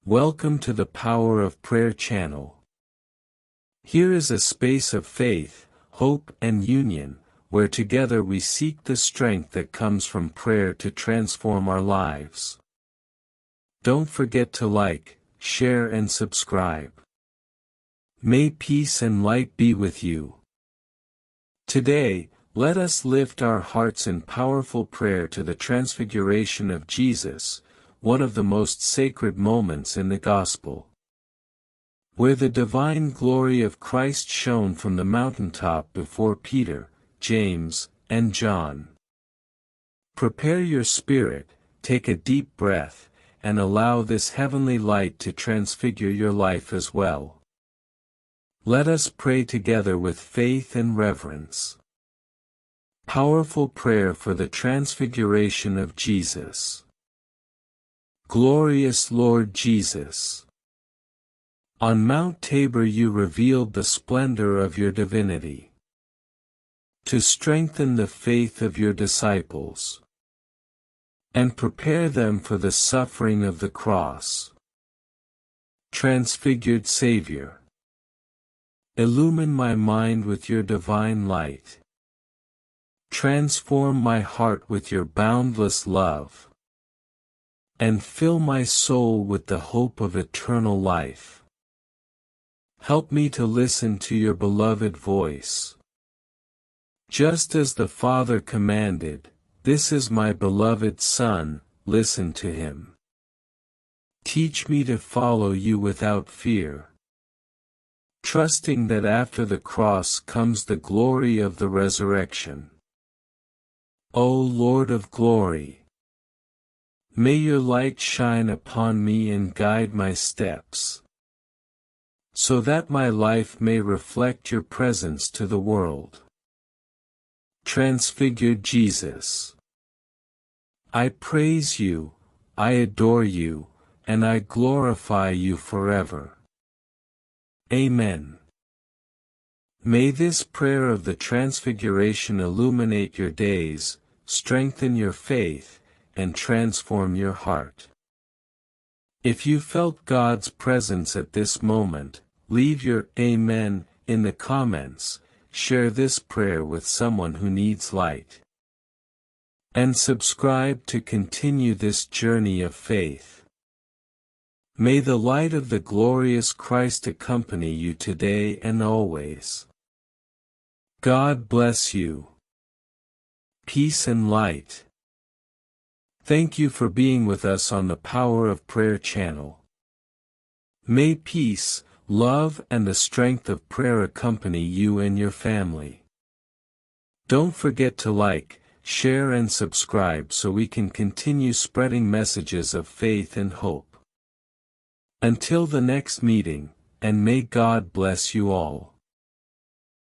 Welcome to the Power of Prayer channel. Here is a space of faith, hope and union, where together we seek the strength that comes from prayer to transform our lives. Don't forget to like, share and subscribe. May peace and light be with you. Today, let us lift our hearts in powerful prayer to the Transfiguration of Jesus, one of the most sacred moments in the Gospel, where the divine glory of Christ shone from the mountaintop before Peter, James, and John. Prepare your spirit, take a deep breath, and allow this heavenly light to transfigure your life as well. Let us pray together with faith and reverence. Powerful prayer for the Transfiguration of Jesus. Glorious Lord Jesus, on Mount Tabor you revealed the splendor of your divinity, to strengthen the faith of your disciples, and prepare them for the suffering of the cross. Transfigured Savior, illumine my mind with your divine light. Transform my heart with your boundless love, and fill my soul with the hope of eternal life. Help me to listen to your beloved voice. Just as the Father commanded, "This is my beloved Son, listen to him." Teach me to follow you without fear, trusting that after the cross comes the glory of the resurrection. O Lord of glory, may your light shine upon me and guide my steps, so that my life may reflect your presence to the world. Transfigured Jesus, I praise you, I adore you, and I glorify you forever. Amen. May this prayer of the Transfiguration illuminate your days, strengthen your faith, and transform your heart. If you felt God's presence at this moment, leave your Amen in the comments, share this prayer with someone who needs light, and subscribe to continue this journey of faith. May the light of the glorious Christ accompany you today and always. God bless you. Peace and light. Thank you for being with us on the Power of Prayer channel. May peace, love and the strength of prayer accompany you and your family. Don't forget to like, share and subscribe so we can continue spreading messages of faith and hope. Until the next meeting, and may God bless you all.